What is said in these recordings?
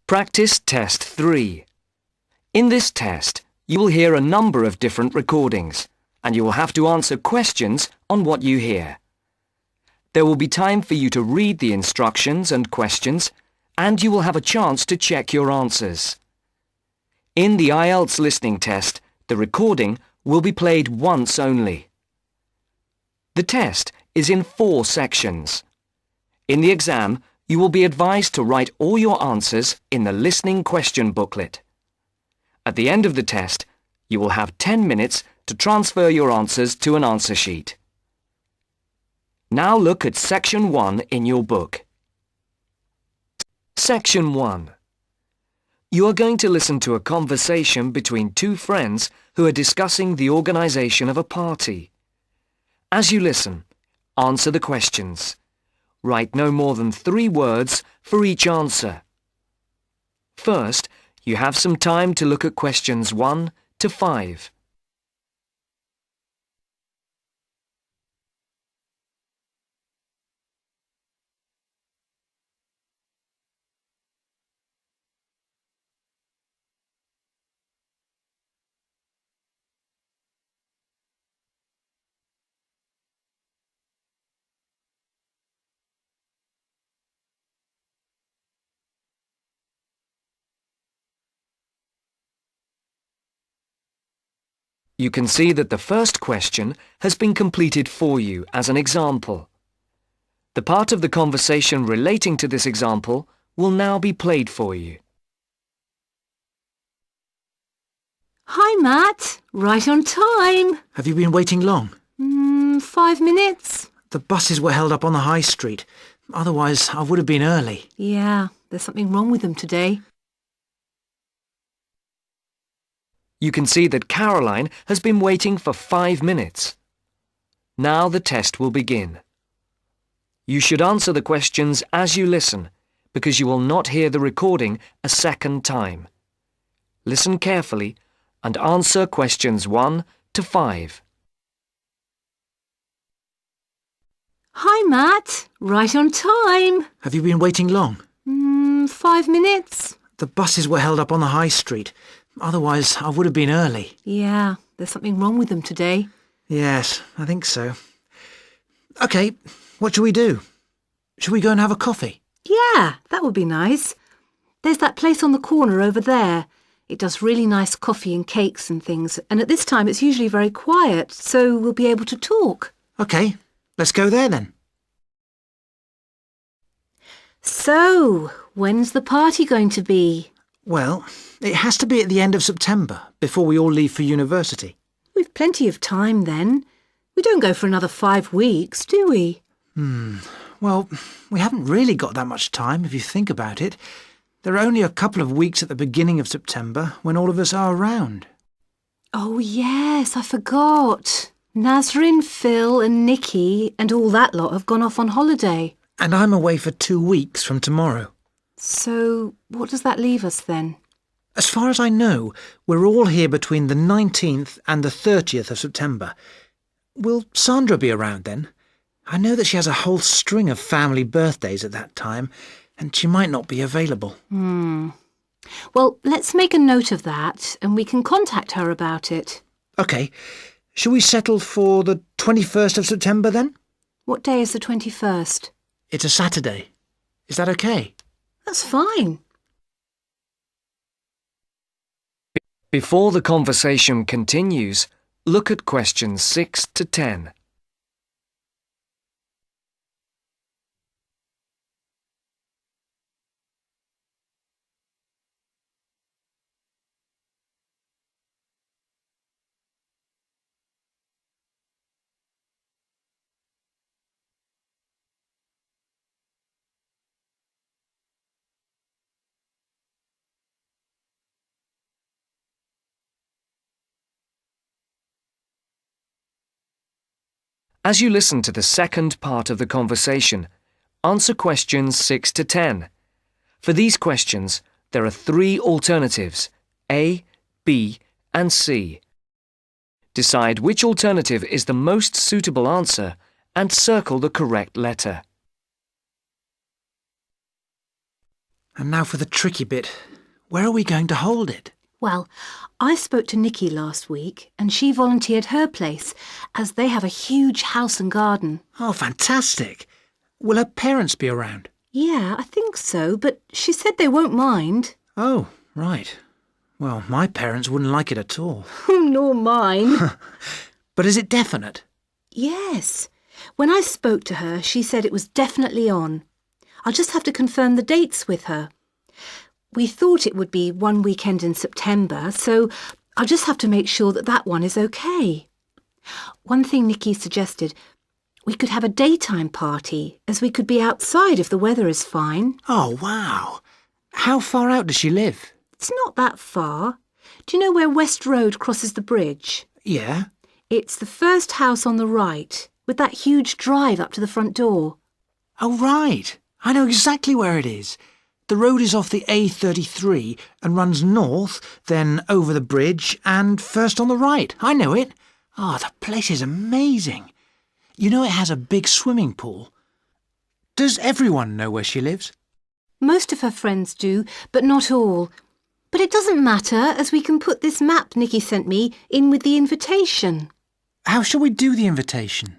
Practice Test 3. In this test, you will hear a number of different recordings, and you will have to answer questions on what you hear. There will be time for you to read the instructions and questions, and you will have a chance to check your answers. In the IELTS listening test, the recording will be played once only. The test is in 4 sections. In the exam, you will be advised to write all your answers in the listening question booklet. At the end of the test, you will have 10 minutes to transfer your answers to an answer sheet. Now look at Section 1 in your book. Section 1. You are going to listen to a conversation between 2 friends who are discussing the organisation of a party. As you listen, answer the questions. Write no more than 3 words for each answer. First, you have some time to look at questions 1 to 5. You can see that the first question has been completed for you as an example. The part of the conversation relating to this example will now be played for you. Hi, Matt. Right on time. Have you been waiting long? 5 minutes. The buses were held up on the high street. Otherwise, I would have been early. Yeah, there's something wrong with them today. You can see that Caroline has been waiting for 5 minutes. Now the test will begin. You should answer the questions as you listen, because you will not hear the recording a second time. Listen carefully and answer questions 1 to 5. Hi, Matt. Right on time. Have you been waiting long? 5 minutes. The buses were held up on the high street. Otherwise, I would have been early. Yeah, there's something wrong with them today. Yes, I think so. OK, what shall we do? Shall we go and have a coffee? Yeah, that would be nice. There's that place on the corner over there. It does really nice coffee and cakes and things, and at this time it's usually very quiet, so we'll be able to talk. OK, let's go there then. So, when's the party going to be? Well, it has to be at the end of September, before we all leave for university. We've plenty of time then. We don't go for another 5 weeks, do we? Well, we haven't really got that much time, if you think about it. There are only a couple of weeks at the beginning of September when all of us are around. Oh, yes, I forgot. Nazrin, Phil and Nikki and all that lot have gone off on holiday. And I'm away for 2 weeks from tomorrow. So, what does that leave us then? As far as I know, we're all here between the 19th and the 30th of September. Will Sandra be around then? I know that she has a whole string of family birthdays at that time, and she might not be available. Well, let's make a note of that, and we can contact her about it. OK. Shall we settle for the 21st of September then? What day is the 21st? It's a Saturday. Is that OK? That's fine. Before the conversation continues, look at questions 6 to 10. As you listen to the second part of the conversation, answer questions 6 to 10. For these questions, there are 3 alternatives, A, B, and C. Decide which alternative is the most suitable answer and circle the correct letter. And now for the tricky bit. Where are we going to hold it? Well, I spoke to Nikki last week and she volunteered her place as they have a huge house and garden. Oh, fantastic. Will her parents be around? Yeah, I think so, but she said they won't mind. Oh, right. Well, my parents wouldn't like it at all. Nor mine. But is it definite? Yes. When I spoke to her, she said it was definitely on. I'll just have to confirm the dates with her. We thought it would be one weekend in September, so I'll just have to make sure that that one is okay. One thing Nikki suggested, we could have a daytime party, as we could be outside if the weather is fine. Oh, wow. How far out does she live? It's not that far. Do you know where West Road crosses the bridge? Yeah. It's the first house on the right, with that huge drive up to the front door. Oh, right. I know exactly where it is. The road is off the A33 and runs north, then over the bridge and first on the right. I know it. Oh, the place is amazing. You know it has a big swimming pool. Does everyone know where she lives? Most of her friends do, but not all. But it doesn't matter, as we can put this map Nikki sent me in with the invitation. How shall we do the invitation?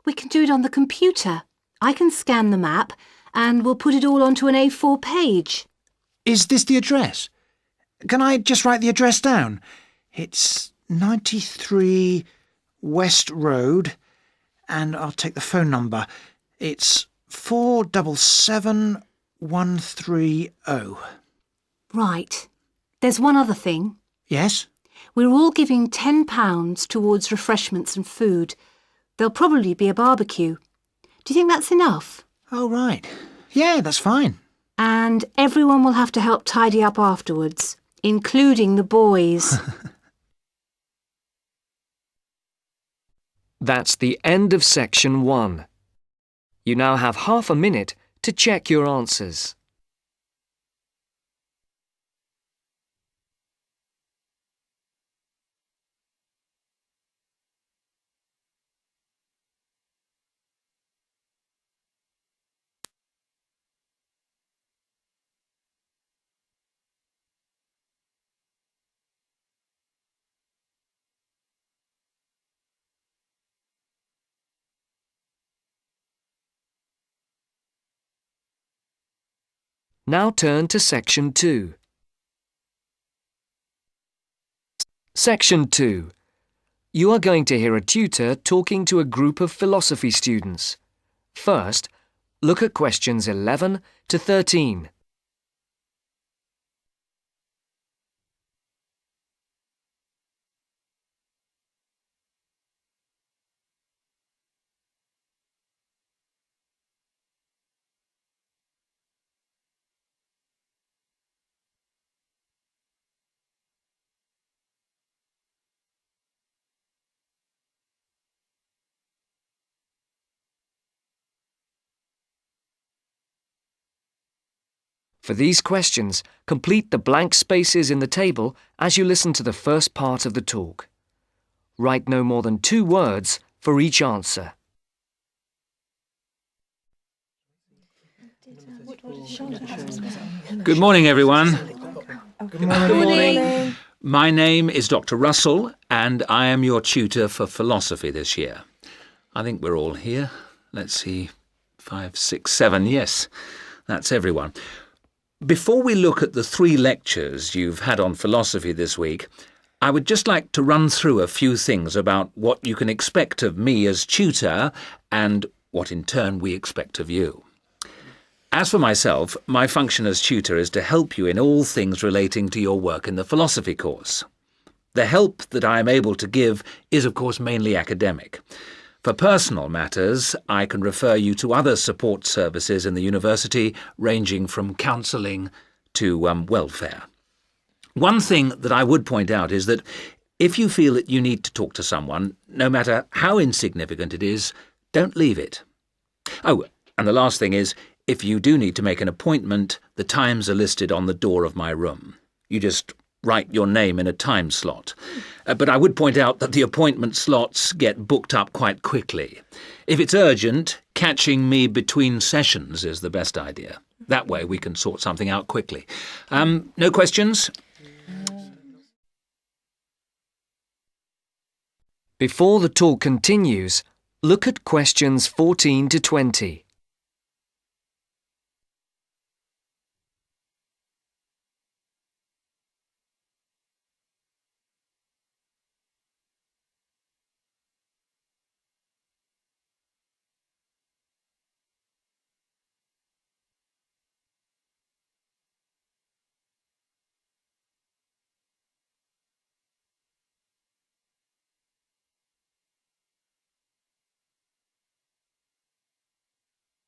We can do it on the computer. I can scan the map and we'll put it all onto an A4 page. Is this the address? Can I just write the address down? It's 93 West Road, and I'll take the phone number. It's 477130. Right. There's one other thing. Yes? We're all giving £10 towards refreshments and food. There'll probably be a barbecue. Do you think that's enough? Oh, right. Yeah, that's fine. And everyone will have to help tidy up afterwards, including the boys. That's the end of section 1. You now have half a minute to check your answers. Now turn to section 2. Section 2. You are going to hear a tutor talking to a group of philosophy students. First, look at questions 11 to 13. For these questions, complete the blank spaces in the table as you listen to the first part of the talk. Write no more than 2 words for each answer. Good morning, everyone. Good morning. My name is Dr. Russell, and I am your tutor for philosophy this year. I think we're all here. Let's see, 5, 6, 7. Yes, that's everyone. Before we look at the 3 lectures you've had on philosophy this week, I would just like to run through a few things about what you can expect of me as tutor and what in turn we expect of you. As for myself, my function as tutor is to help you in all things relating to your work in the philosophy course. The help that I am able to give is, of course, mainly academic. For personal matters, I can refer you to other support services in the university, ranging from counselling to welfare. One thing that I would point out is that if you feel that you need to talk to someone, no matter how insignificant it is, don't leave it. Oh, and the last thing is, if you do need to make an appointment, the times are listed on the door of my room. You just write your name in a time slot. But I would point out that the appointment slots get booked up quite quickly. If it's urgent, catching me between sessions is the best idea. That way we can sort something out quickly. No questions? Before the talk continues, look at questions 14 to 20.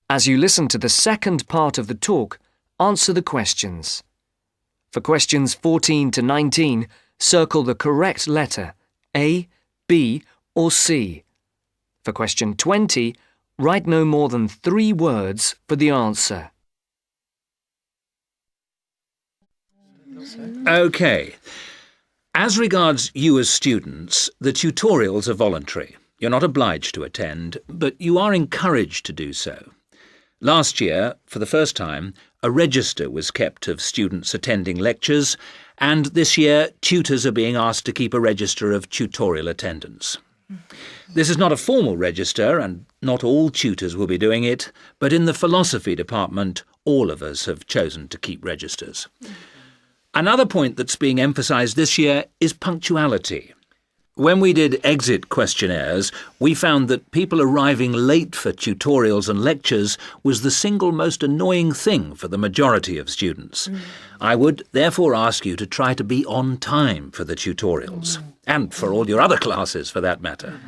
As you listen to the second part of the talk, answer the questions. For questions 14 to 19, circle the correct letter, A, B or C. For question 20, write no more than 3 words for the answer. OK. As regards you as students, the tutorials are voluntary. You're not obliged to attend, but you are encouraged to do so. Last year, for the first time, a register was kept of students attending lectures, and this year tutors are being asked to keep a register of tutorial attendance. This is not a formal register, and not all tutors will be doing it, but in the philosophy department, all of us have chosen to keep registers. Another point that's being emphasised this year is punctuality. When we did exit questionnaires, we found that people arriving late for tutorials and lectures was the single most annoying thing for the majority of students. I would therefore ask you to try to be on time for the tutorials, and for all your other classes for that matter.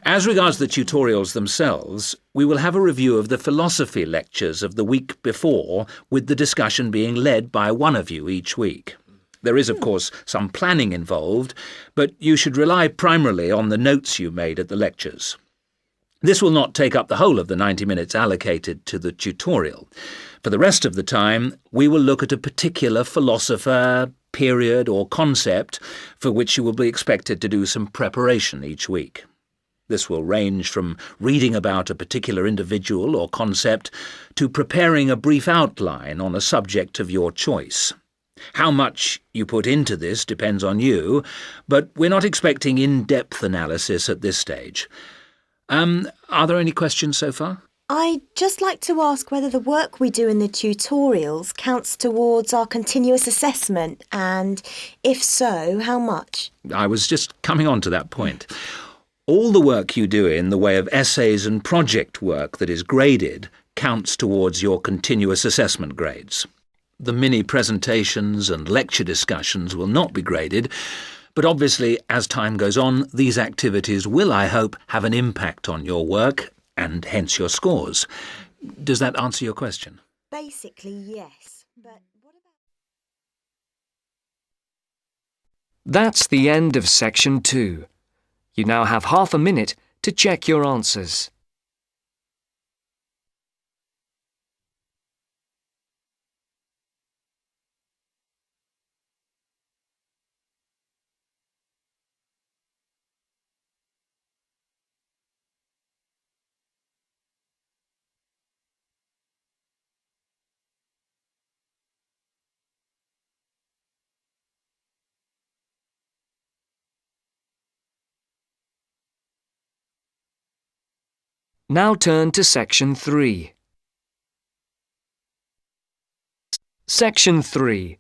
As regards the tutorials themselves, we will have a review of the philosophy lectures of the week before, with the discussion being led by one of you each week. There is, of course, some planning involved, but you should rely primarily on the notes you made at the lectures. This will not take up the whole of the 90 minutes allocated to the tutorial. For the rest of the time, we will look at a particular philosopher, period or concept for which you will be expected to do some preparation each week. This will range from reading about a particular individual or concept to preparing a brief outline on a subject of your choice. How much you put into this depends on you, but we're not expecting in-depth analysis at this stage. Are there any questions so far? I'd just like to ask whether the work we do in the tutorials counts towards our continuous assessment, and if so, how much? I was just coming on to that point. All the work you do in the way of essays and project work that is graded counts towards your continuous assessment grades. The mini presentations and lecture discussions will not be graded, but obviously, as time goes on, these activities will, I hope, have an impact on your work and hence your scores. Does that answer your question? Basically, yes. But what about... That's the end of section 2. You now have half a minute to check your answers. Now turn to section 3. Section 3.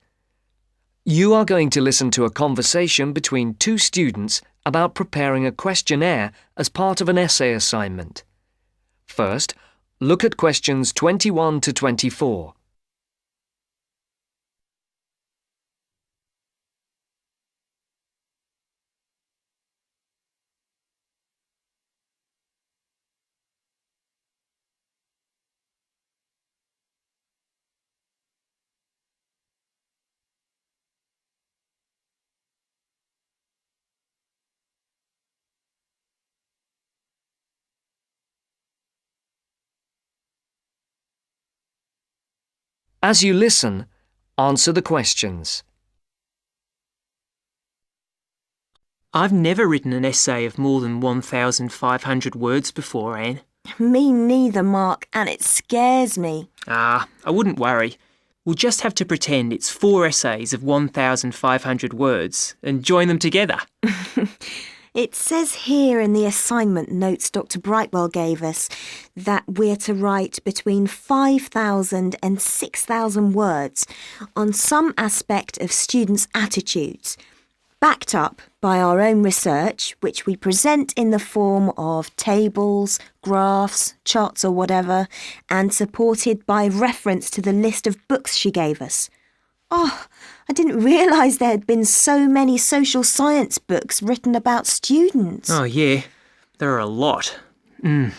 You are going to listen to a conversation between 2 students about preparing a questionnaire as part of an essay assignment. First, look at questions 21 to 24. As you listen, answer the questions. I've never written an essay of more than 1,500 words before, Anne. Me neither, Mark, and it scares me. I wouldn't worry. We'll just have to pretend it's 4 essays of 1,500 words and join them together. It says here in the assignment notes Dr. Brightwell gave us that we're to write between 5,000 and 6,000 words on some aspect of students' attitudes, backed up by our own research, which we present in the form of tables, graphs, charts or whatever, and supported by reference to the list of books she gave us. Oh, I didn't realise there had been so many social science books written about students. Oh, yeah. There are a lot. And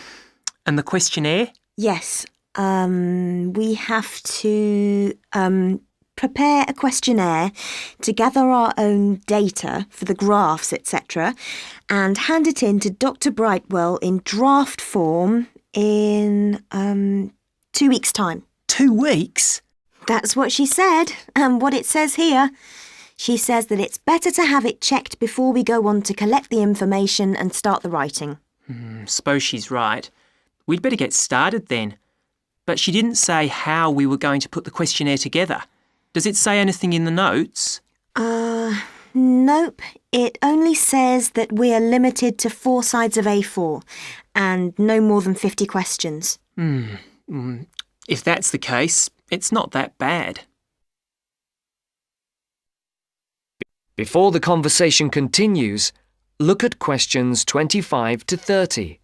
the questionnaire? Yes, we have to prepare a questionnaire to gather our own data for the graphs, etc., and hand it in to Dr. Brightwell in draft form in 2 weeks' time. 2 weeks? That's what she said, and what it says here. She says that it's better to have it checked before we go on to collect the information and start the writing. Suppose she's right. We'd better get started then. But she didn't say how we were going to put the questionnaire together. Does it say anything in the notes? Nope. It only says that we are limited to 4 sides of A4 and no more than 50 questions. If that's the case, it's not that bad. Before the conversation continues, look at questions 25 to 30.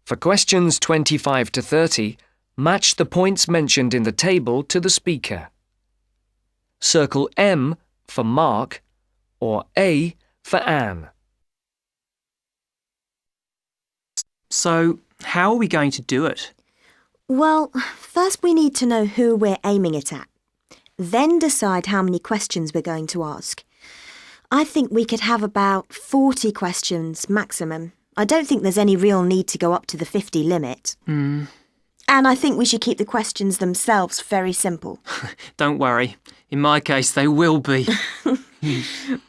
For questions 25 to 30, match the points mentioned in the table to the speaker. Circle M for Mark or A for Anne. So, how are we going to do it? Well, first we need to know who we're aiming it at. Then decide how many questions we're going to ask. I think we could have about 40 questions maximum. I don't think there's any real need to go up to the 50 limit. And I think we should keep the questions themselves very simple. Don't worry. In my case, they will be.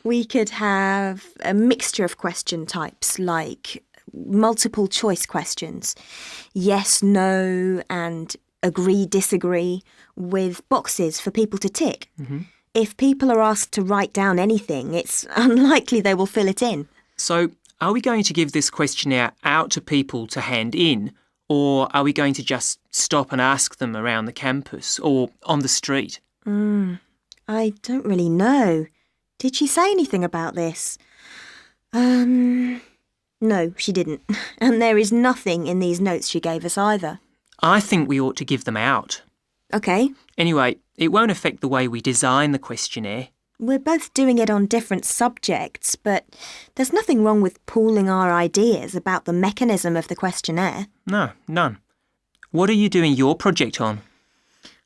We could have a mixture of question types like multiple choice questions, yes, no, and agree, disagree, with boxes for people to tick. If people are asked to write down anything, it's unlikely they will fill it in. So, are we going to give this questionnaire out to people to hand in, or are we going to just stop and ask them around the campus or on the street? I don't really know. Did she say anything about this? No, she didn't. And there is nothing in these notes she gave us either. I think we ought to give them out. OK. Anyway, it won't affect the way we design the questionnaire. We're both doing it on different subjects, but there's nothing wrong with pooling our ideas about the mechanism of the questionnaire. No, none. What are you doing your project on?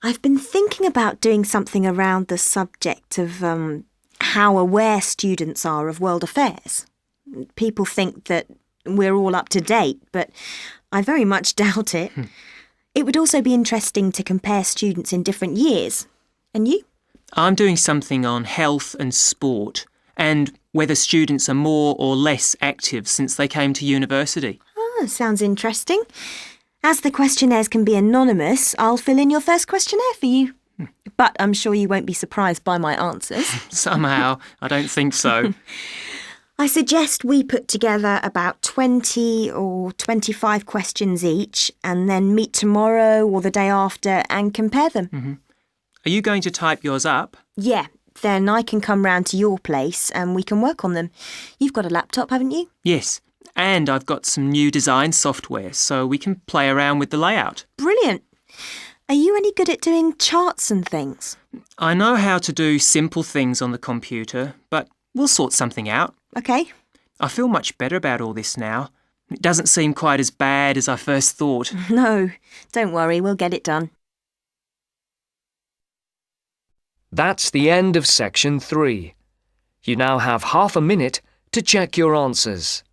I've been thinking about doing something around the subject of how aware students are of world affairs. People think that we're all up to date, but I very much doubt it. It would also be interesting to compare students in different years. And you? I'm doing something on health and sport and whether students are more or less active since they came to university. Sounds interesting. As the questionnaires can be anonymous, I'll fill in your first questionnaire for you. But I'm sure you won't be surprised by my answers. Somehow, I don't think so. I suggest we put together about 20 or 25 questions each and then meet tomorrow or the day after and compare them. Are you going to type yours up? Yeah, then I can come round to your place and we can work on them. You've got a laptop, haven't you? Yes, and I've got some new design software so we can play around with the layout. Brilliant. Are you any good at doing charts and things? I know how to do simple things on the computer, but we'll sort something out. OK. I feel much better about all this now. It doesn't seem quite as bad as I first thought. No, don't worry, we'll get it done. That's the end of section 3. You now have half a minute to check your answers.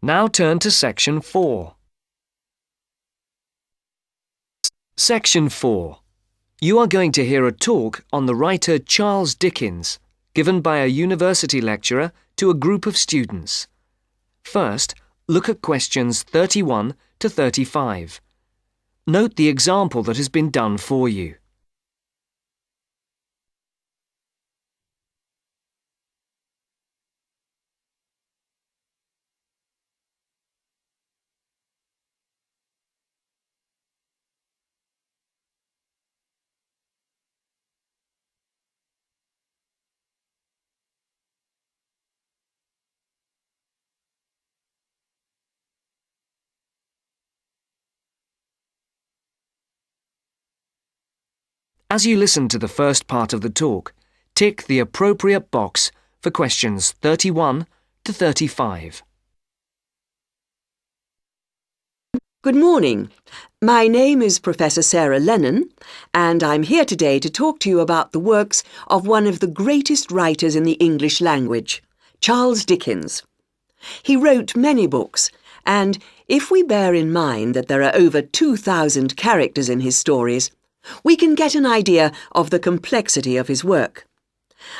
Now turn to section 4. Section 4. You are going to hear a talk on the writer Charles Dickens, given by a university lecturer to a group of students. First, look at questions 31 to 35. Note the example that has been done for you. As you listen to the first part of the talk, tick the appropriate box for questions 31 to 35. Good morning. My name is Professor Sarah Lennon, and I'm here today to talk to you about the works of one of the greatest writers in the English language, Charles Dickens. He wrote many books, and if we bear in mind that there are over 2,000 characters in his stories, we can get an idea of the complexity of his work.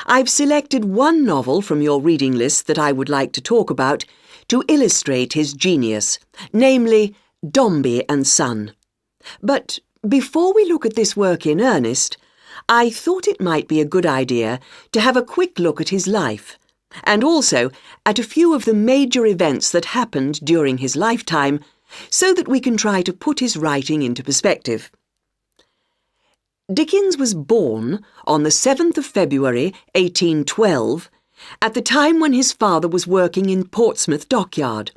I've selected one novel from your reading list that I would like to talk about to illustrate his genius, namely Dombey and Son. But before we look at this work in earnest, I thought it might be a good idea to have a quick look at his life, and also at a few of the major events that happened during his lifetime, so that we can try to put his writing into perspective. Dickens was born on the 7th of February 1812, at the time when his father was working in Portsmouth Dockyard.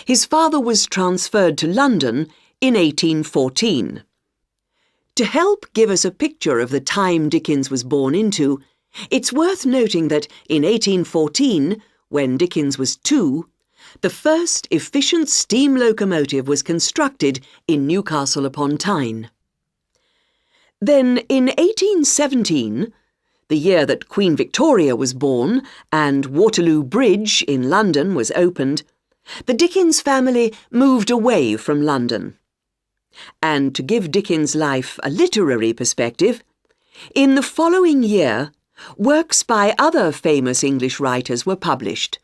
His father was transferred to London in 1814. To help give us a picture of the time Dickens was born into, it's worth noting that in 1814, when Dickens was 2, the first efficient steam locomotive was constructed in Newcastle upon Tyne. Then, in 1817, the year that Queen Victoria was born and Waterloo Bridge in London was opened, the Dickens family moved away from London. And to give Dickens' life a literary perspective, in the following year, works by other famous English writers were published: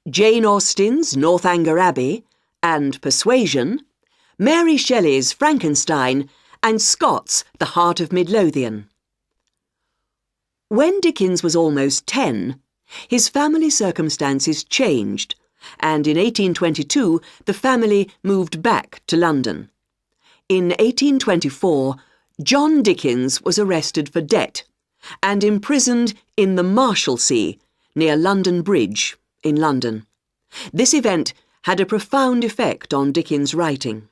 Jane Austen's Northanger Abbey and Persuasion, Mary Shelley's Frankenstein, and Scott's The Heart of Midlothian. When Dickens was almost 10, his family circumstances changed, and in 1822 the family moved back to London. In 1824, John Dickens was arrested for debt and imprisoned in the Marshalsea, near London Bridge, in London. This event had a profound effect on Dickens' writing.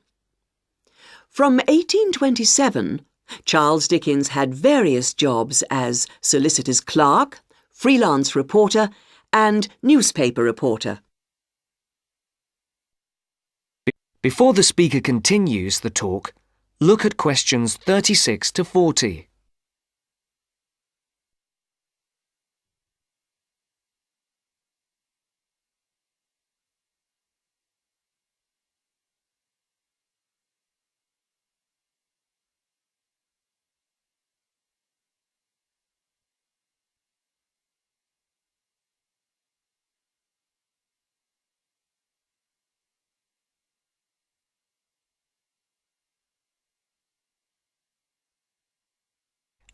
From 1827, Charles Dickens had various jobs as solicitor's clerk, freelance reporter, and newspaper reporter. Before the speaker continues the talk, look at questions 36 to 40.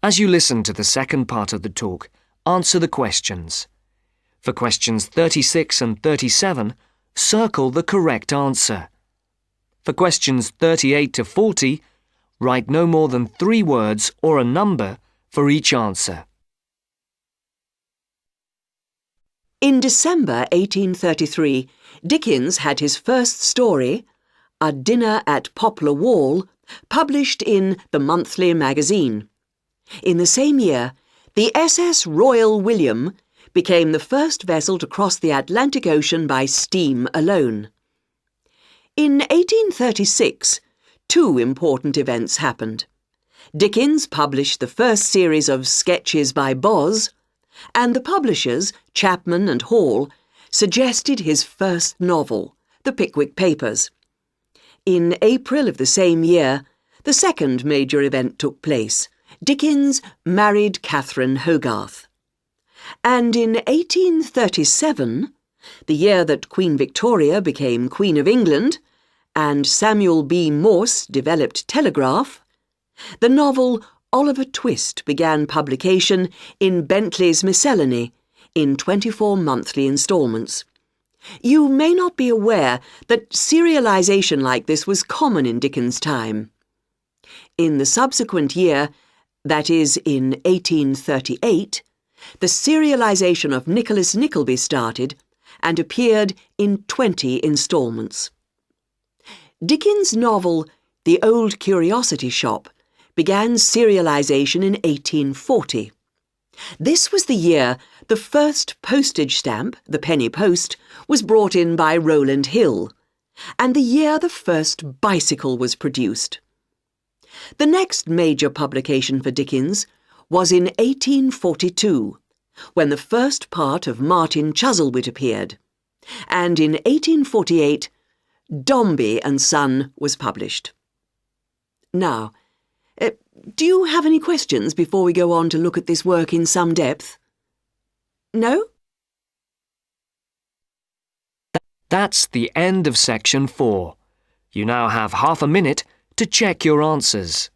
As you listen to the second part of the talk, answer the questions. For questions 36 and 37, circle the correct answer. For questions 38 to 40, write no more than 3 words or a number for each answer. In December 1833, Dickens had his first story, A Dinner at Poplar Wall, published in the Monthly Magazine. In the same year, the SS Royal William became the first vessel to cross the Atlantic Ocean by steam alone. In 1836, 2 important events happened. Dickens published the first series of Sketches by Boz, and the publishers, Chapman and Hall, suggested his first novel, The Pickwick Papers. In April of the same year, the second major event took place. Dickens married Catherine Hogarth. And in 1837, the year that Queen Victoria became Queen of England, and Samuel B. Morse developed telegraph, the novel Oliver Twist began publication in Bentley's Miscellany in 24 monthly instalments. You may not be aware that serialization like this was common in Dickens' time. In the subsequent year, that is in 1838, the serialization of Nicholas Nickleby started and appeared in 20 instalments. Dickens' novel The Old Curiosity Shop began serialization in 1840. This was the year the first postage stamp, the penny post, was brought in by Rowland Hill, and the year the first bicycle was produced. The next major publication for Dickens was in 1842, when the first part of Martin Chuzzlewit appeared, and in 1848, Dombey and Son was published. Now, do you have any questions before we go on to look at this work in some depth? No? That's the end of section 4. You now have half a minute to check your answers.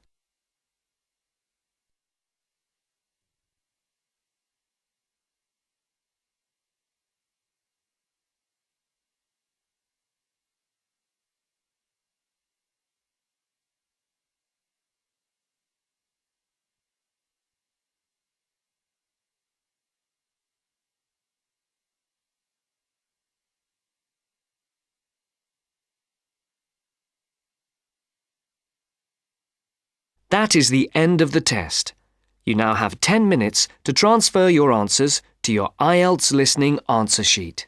That is the end of the test. You now have 10 minutes to transfer your answers to your IELTS listening answer sheet.